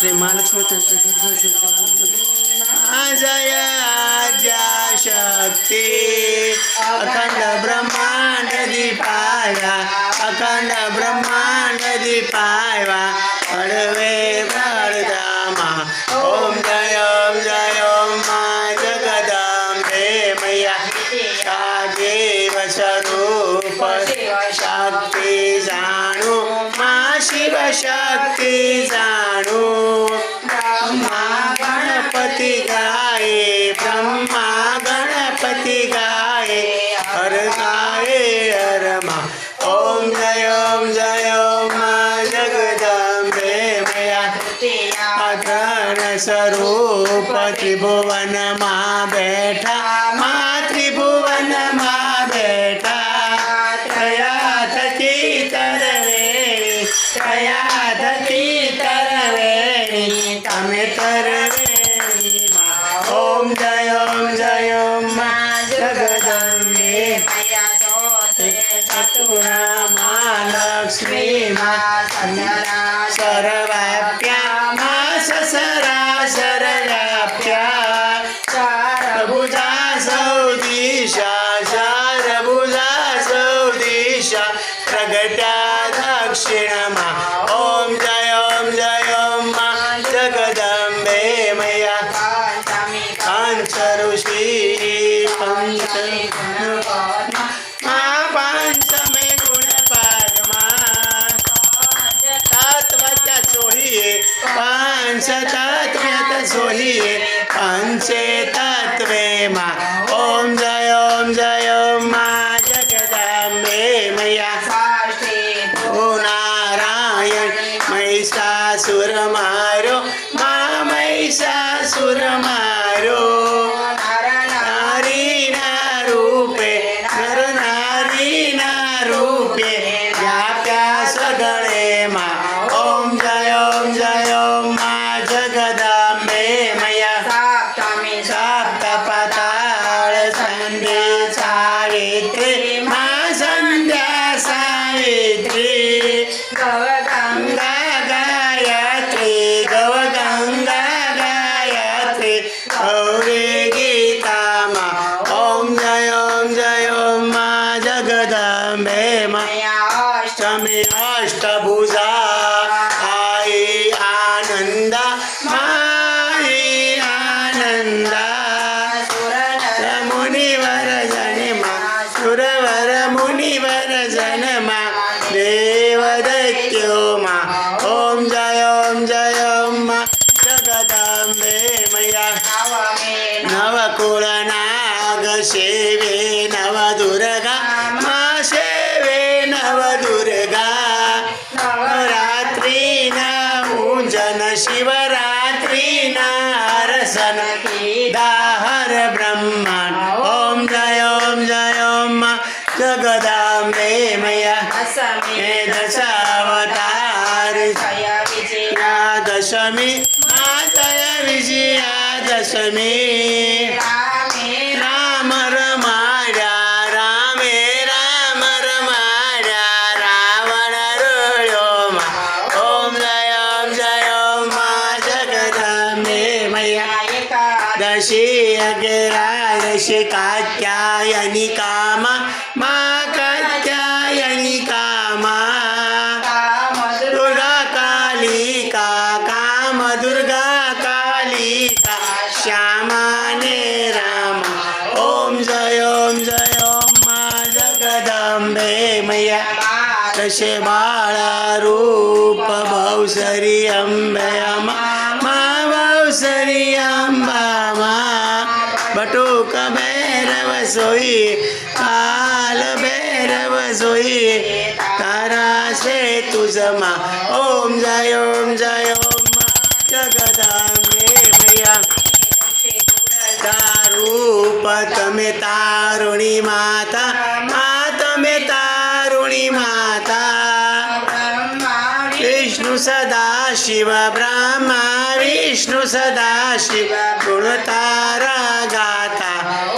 श्री महालक्ष्मी जय आद्याशक्ती अखंड ब्रह्मांड दीपाया अखंड ब्रह्मांड दीपाया अडवे वरदामा ओम जय मा जगदंबे मैया देव स्वरूप शक्ती जाणू मा शिव शक्ती जाणू ब्रह्मा गणपती गाये ब्रह्मा गणपती गाये हर मा ओम जय मा जगदंबे मैया अखंड स्वरूप त्रिभुवन मा बैठा मा त्रिभुवन मा बैठा त्रया थकी तरवेणी त्रया थकी तरवेणी तमे तरवेणी मा ओम जय मा जगदंबे मैया चतुरा मा लक्ष्मी मा सर्वव्याप्या मा ससरासर व्याप्या चारभुजा सौदिशा चारभुजा सौदिशा प्रगट्या दक्षिण मा ओम जय मा जगदंबे मैया पंचऋषी पंच पंचमे गुण परमा तत्वच्या सोहिये पंच तत्व्यात सोहिये पंचे तत्वे मा ओम जय मा जगदंबे मैया ओ नारायण महिषासुर मारो मा महिषासुर मारो नारी ना रूपे नर नारी ना रूपे व्याप्या सगळे मा ओम जय मा जगदंबे मैया सप्त पाताळ संध्या सावित्री मा संध्या सावित्री गंगा गायत्री गंगा गायत्री गौरी गीता मा ओम जय मा जगदंबे मैया अष्टमी अष्टभुजा आई आनंदा माई आनंदा मुनिवर जन्मा सुरवर मुनिवर जन्मा देव दैत्यो मा ओम जय मा जगदंबे मैया नवकुल नाग सेवे नवदुर्गा मा सेवे नवदुर्गा नवरात्री नूजन शिवरात्री नारसन दाहर ब्रह्मांड ओम जय मा जगदंबे मैया दशावतार दशमी जय विजया दशमी राम रमाया रामे राम रमाया रावण रोळ्यो मा ओम जय मा जगदंबे मैया दशी अगिरादशी कात्यायनी कामा मा कात्यायनी कामा दुर्गा कालिका काम दुर्गा कालिका श्यामाने राम ओम जय मा जगदंबे मैया तसे बाळा रूप भवसरी अंबे मा भवसरी अंबा मा बटुक भैरव सोई काल भैरव सोई तारा से तुझ मा ओम जय मा जगदंबे मैया रूप तमे तारुणी माता तमे तारुणी माता विष्णु सदाशिव ब्रह्मा विष्णु सदाशिव गुणतारा गाता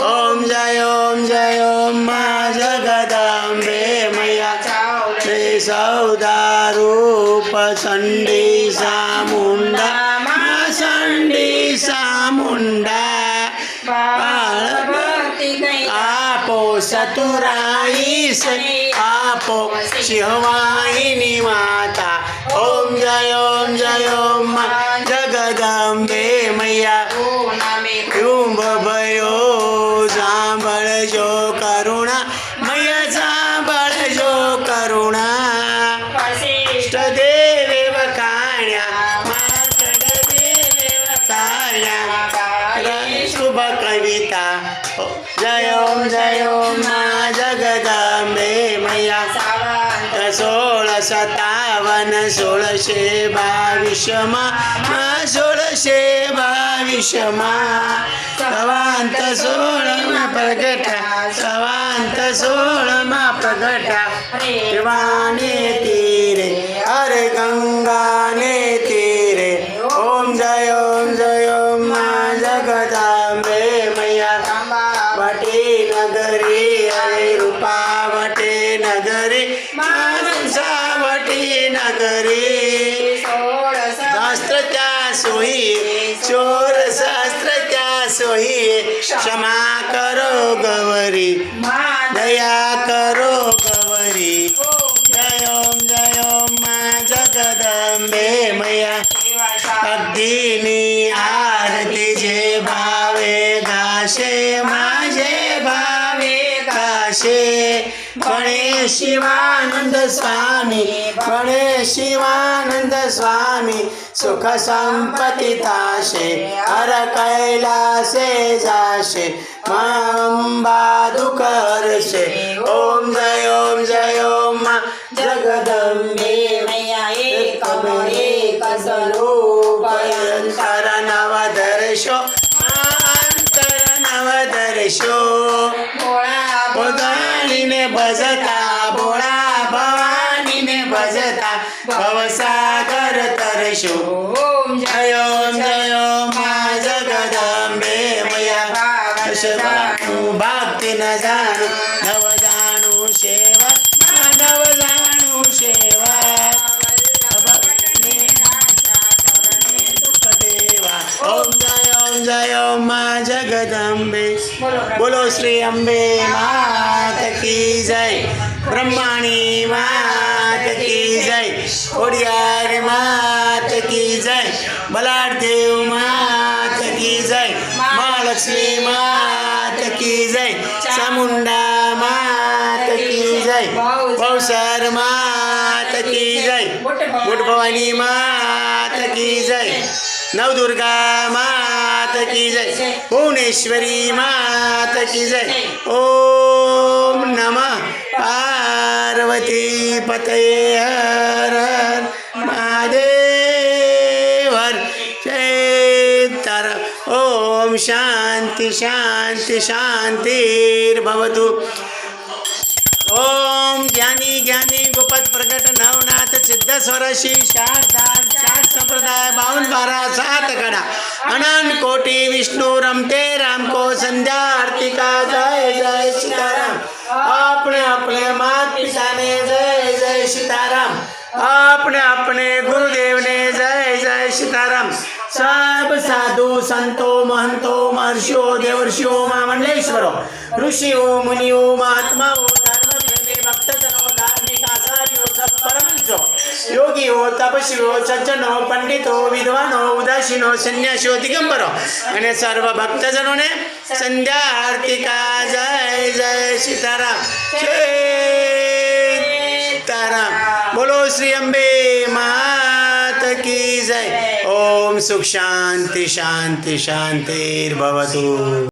ओम जय मा जगदंबे मैया सौदा रूप संडी सामुंडा सतुराईस आपो सिंहवाहिनी माता ओम जय ओम मा जगदंबे मैया कुंभ भयो सांभळजो करुणा मैया सांभळजो करुणा इष्ट देवे वकाण्या मार्कंड देवे वकाण्या शुभ कविता जय ओम मा जगदंबे मैया 1657 1622 मा 1622 मा सवांत 16 मा प्रगटा सवांत 16 मा प्रगटा त्रिवाणी तीरे अरे गंगा ने तीरे ओम जय ओम मा जगदंबे मैया वटे नगरी अरे रूपावटे नगरी मानसावटी नगरी शास्त्र त्या सोयी चोर शास्त्र त्या सोयी क्षमा करो गवरी दया करो गवरी जय ओम मा जगदंबे मैया अगदीनी आरती जे भावे गाशे माझे भावे गाशे बणे शिवानंद स्वामी सुख संपत्ती ताशे हर कैलासे जाशे अंबा दुख हरशे ओम जय ओम मा जगदंबे मैया एक स्वरूप अंतर नवदर्शो भवानीने भजता भवसागर तरशो जय ओम मा जगदंबे मैया भक्ति न जाणू नव जाणू सेवा नव जाणू सेवा ओम जय ओम मा जगदंबे बोलो श्री अंबे मात की जय ब्रह्माणी मात की जय खोडियार मात की जय बलाढ्य देव मात की जय महालक्ष्मी मात की जय चामुंडा मात की जय भवसार मात की जय बुटभवानी मात की जय नवदुर्गा मात की जय भुवनेश्वरी मात की जय ओम नमः पार्वती पतये हर हर महादेव हर जय ओम शांति शांति शांतिर्भवतु ओम ज्ञानी गोपद प्रकट नवनाथ सिद्ध स्वरशी शारदार चार संप्रदाय 52 12 7 कड़ा अनंत कोटि विष्णु रमते राम को संध्या आरती का जय सीताराम अपने माता पिता ने जय सीताराम अपने गुरुदेव ने जय सीताराम सब साधु संतो महंतो महर्षियों देवर्षियों महामंडलेश्वरों ऋषियों मुनियों महात्माओं भक्तजनों धार्मिक आचार्यों सब परमहंसों योगियों तपस्वियों सज्जनों पंडितों विद्वानों उदासीनों सन्यासियों दिगंबरों અને સર્વ ભક્તજનોને સંધ્યા આરતી કા જય सीताराम सीताराम बोलो श्री अंबे मात की जय ओम सुख शांति शांति शांतिर्भवतु।